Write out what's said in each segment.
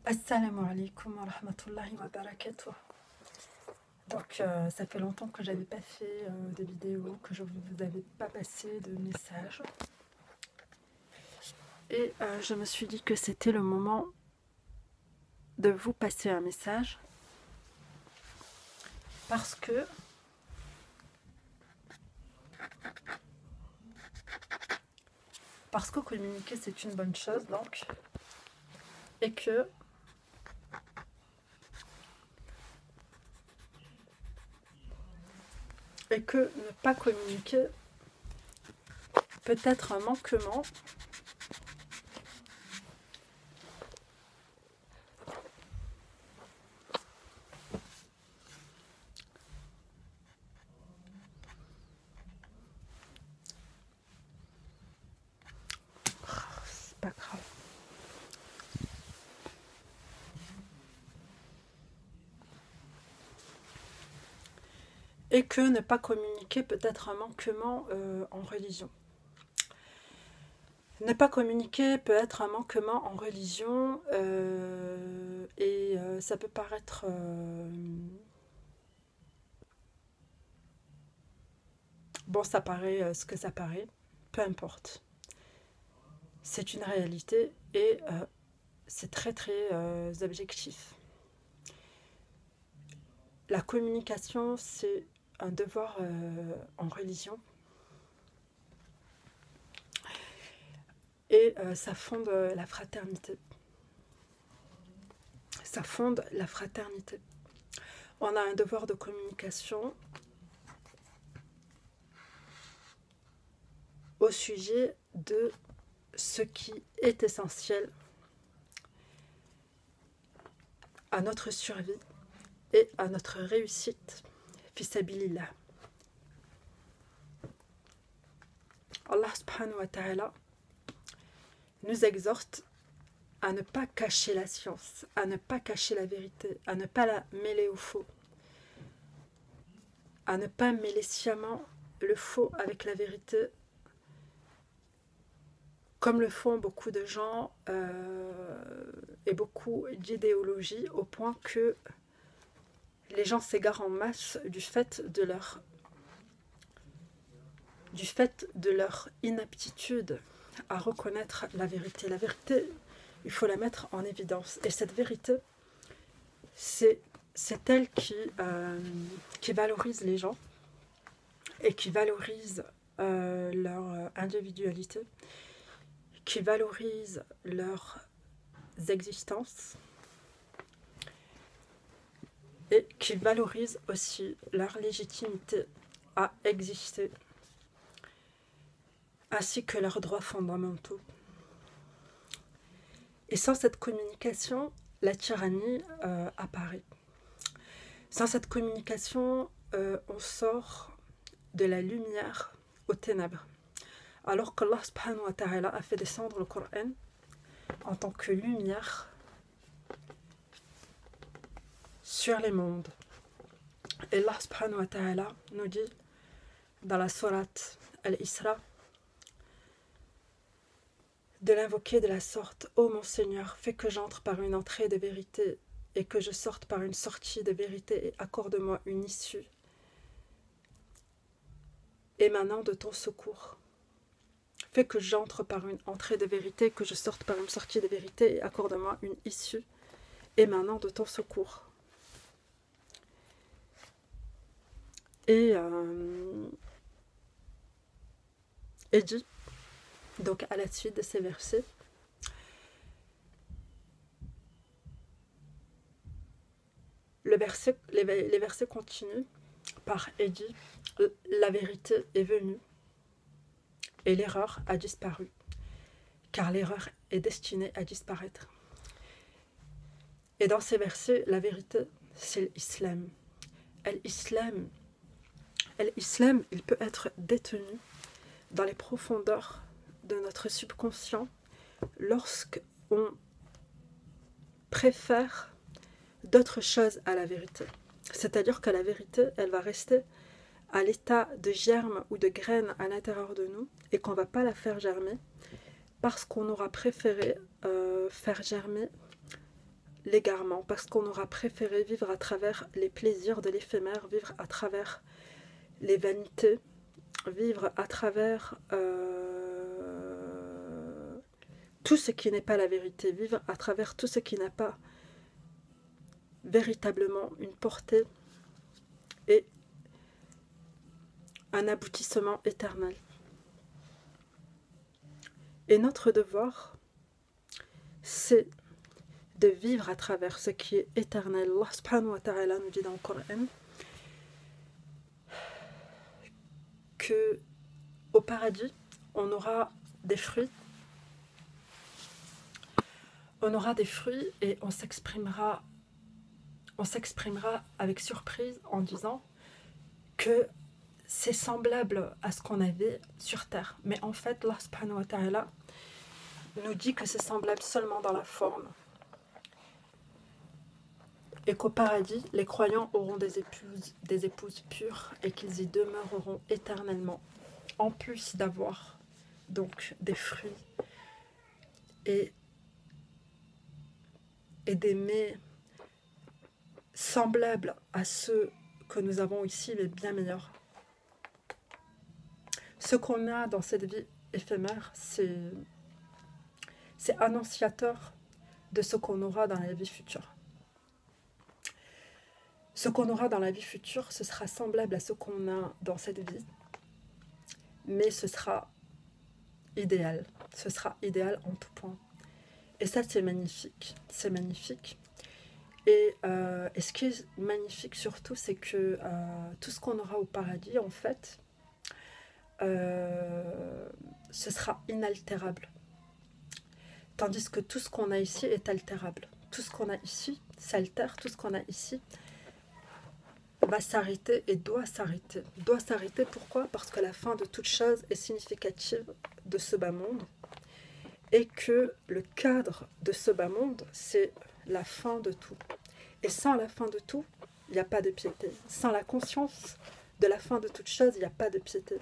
Assalamu alaikum wa rahmatullahi wa barakatuh. Donc, ça fait longtemps que j'avais pas fait de vidéos, que je vous avais pas passé de messages. Et je me suis dit que c'était le moment de vous passer un message. Parce que communiquer c'est une bonne chose, donc. Et que ne pas communiquer peut être un manquement c'est pas grave. Et que ne pas communiquer peut être un manquement en religion. Ne pas communiquer peut être un manquement en religion et ça peut paraître bon, ça paraît ce que ça paraît, peu importe. C'est une réalité et c'est très objectif. La communication, c'est un devoir en religion. Et ça fonde la fraternité. Ça fonde la fraternité. On a un devoir de communication au sujet de ce qui est essentiel à notre survie et à notre réussite. Fisabilillah. Allah subhanahu wa ta'ala nous exhorte à ne pas cacher la science, à ne pas cacher la vérité, à ne pas la mêler au faux, à ne pas mêler sciemment le faux avec la vérité, comme le font beaucoup de gens et beaucoup d'idéologies, au point que les gens s'égarent en masse du fait de leur inaptitude à reconnaître la vérité. La vérité, il faut la mettre en évidence. Et cette vérité, c'est elle qui valorise les gens et qui valorise leur individualité, qui valorise leur existence et qui valorise aussi leur légitimité à exister, ainsi que leurs droits fondamentaux. Et sans cette communication, la tyrannie apparaît. Sans cette communication, on sort de la lumière aux ténèbres. Alors qu'Allah subhanahu wa ta'ala a fait descendre le Coran en tant que lumière sur les mondes. Et Allah subhanahu wa ta'ala nous dit dans la sourate Al-Isra de l'invoquer de la sorte: ô mon Seigneur, fais que j'entre par une entrée de vérité et que je sorte par une sortie de vérité, et accorde-moi une issue émanant de ton secours. Fais que j'entre par une entrée de vérité, que je sorte par une sortie de vérité, et accorde-moi une issue émanant de ton secours. Et dit, donc à la suite de ces versets, les versets continuent par « et dit, la vérité est venue et l'erreur a disparu, car l'erreur est destinée à disparaître. » Et dans ces versets, la vérité, c'est l'islam. L'islam, il peut être détenu dans les profondeurs de notre subconscient lorsqu'on préfère d'autres choses à la vérité. C'est-à-dire que la vérité, elle va rester à l'état de germe ou de graine à l'intérieur de nous et qu'on ne va pas la faire germer parce qu'on aura préféré faire germer l'égarement, parce qu'on aura préféré vivre à travers les plaisirs de l'éphémère, vivre à travers les vanités, vivre à travers tout ce qui n'est pas la vérité, vivre à travers tout ce qui n'a pas véritablement une portée et un aboutissement éternel. Et notre devoir, c'est de vivre à travers ce qui est éternel. Allah subhanahu wa ta'ala nous dit dans le Coran que au paradis, on aura des fruits. On aura des fruits et on s'exprimera avec surprise en disant que c'est semblable à ce qu'on avait sur terre. Mais en fait, Allah subhanahu wa ta'ala nous dit que c'est semblable seulement dans la forme. Et qu'au paradis, les croyants auront des épouses pures et qu'ils y demeureront éternellement. En plus d'avoir donc des fruits et des mets semblables à ceux que nous avons ici, mais bien meilleurs. Ce qu'on a dans cette vie éphémère, c'est annonciateur de ce qu'on aura dans la vie future. Ce qu'on aura dans la vie future, ce sera semblable à ce qu'on a dans cette vie, mais ce sera idéal. Ce sera idéal en tout point. Et ça, c'est magnifique. C'est magnifique. Et ce qui est magnifique surtout, c'est que tout ce qu'on aura au paradis, en fait, ce sera inaltérable. Tandis que tout ce qu'on a ici est altérable. Tout ce qu'on a ici s'altère, tout ce qu'on a ici va s'arrêter et doit s'arrêter. Doit s'arrêter, pourquoi? Parce que la fin de toute chose est significative de ce bas monde et que le cadre de ce bas monde, c'est la fin de tout. Et sans la fin de tout, il n'y a pas de piété. Sans la conscience de la fin de toute chose, il n'y a pas de piété.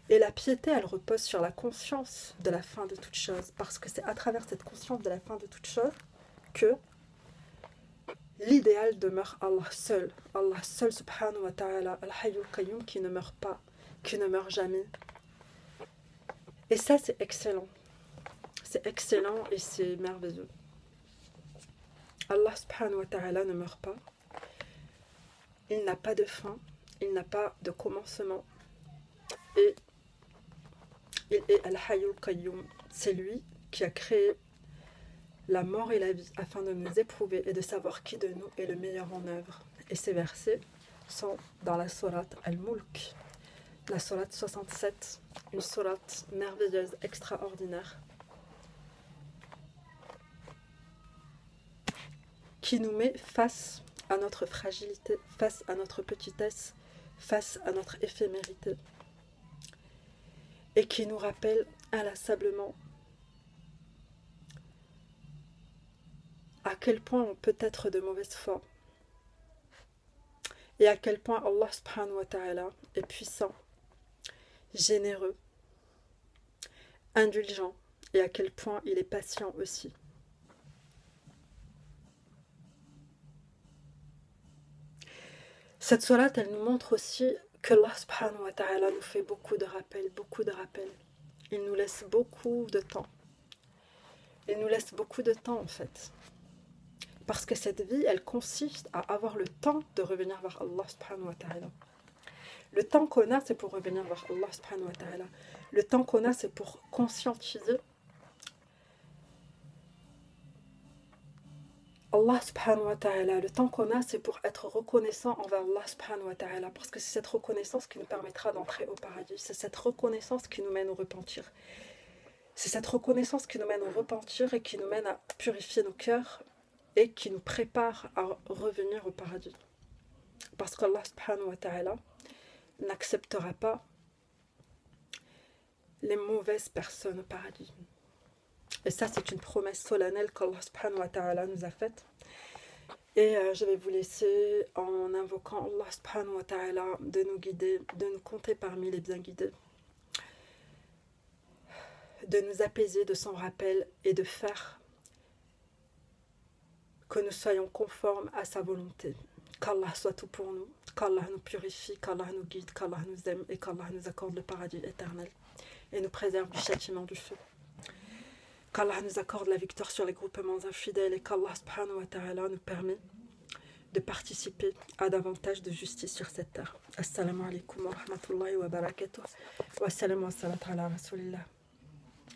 Et la piété, elle repose sur la conscience de la fin de toute chose. Parce que c'est à travers cette conscience de la fin de toute chose que l'idéal demeure Allah seul. Allah seul, subhanahu wa ta'ala, al-hayyul qayyum, qui ne meurt pas, qui ne meurt jamais. Et ça, c'est excellent. C'est excellent et c'est merveilleux. Allah subhanahu wa ta'ala ne meurt pas. Il n'a pas de fin. Il n'a pas de commencement. Et il est al-hayyul qayyum. C'est lui qui a créé la mort et la vie afin de nous éprouver et de savoir qui de nous est le meilleur en œuvre. Et ces versets sont dans la sourate Al-Mulk, la sourate 67, une sourate merveilleuse, extraordinaire, qui nous met face à notre fragilité, face à notre petitesse, face à notre éphémérité, et qui nous rappelle inlassablement à quel point on peut être de mauvaise foi et à quel point Allah subhanahu wa ta'ala est puissant, généreux, indulgent et à quel point il est patient aussi. Cette sourate, elle nous montre aussi que Allah subhanahu wa ta'ala nous fait beaucoup de rappels, beaucoup de rappels. Il nous laisse beaucoup de temps. Il nous laisse beaucoup de temps en fait. Parce que cette vie, elle consiste à avoir le temps de revenir vers Allah subhanahu wa ta'ala. Le temps qu'on a, c'est pour revenir vers Allah subhanahu wa ta'ala. Le temps qu'on a, c'est pour conscientiser Allah subhanahu wa ta'ala. Le temps qu'on a, c'est pour être reconnaissant envers Allah subhanahu wa ta'ala. Parce que c'est cette reconnaissance qui nous permettra d'entrer au paradis. C'est cette reconnaissance qui nous mène au repentir. C'est cette reconnaissance qui nous mène au repentir et qui nous mène à purifier nos cœurs et qui nous prépare à revenir au paradis. Parce qu'Allah subhanahu wa ta'ala n'acceptera pas les mauvaises personnes au paradis. Et ça, c'est une promesse solennelle qu'Allah subhanahu wa ta'ala nous a faite. Et je vais vous laisser en invoquant Allah subhanahu wa ta'ala de nous guider, de nous compter parmi les bien guidés, de nous apaiser de son rappel et de faire que nous soyons conformes à sa volonté. Qu'Allah soit tout pour nous, qu'Allah nous purifie, qu'Allah nous guide, qu'Allah nous aime et qu'Allah nous accorde le paradis éternel et nous préserve du châtiment du feu. Qu'Allah nous accorde la victoire sur les groupements infidèles et qu'Allah subhanahu wa ta'ala nous permet de participer à davantage de justice sur cette terre. Assalamu alaikum wa rahmatullahi wa barakatuh. Wa salam wa salat ala rasulillah.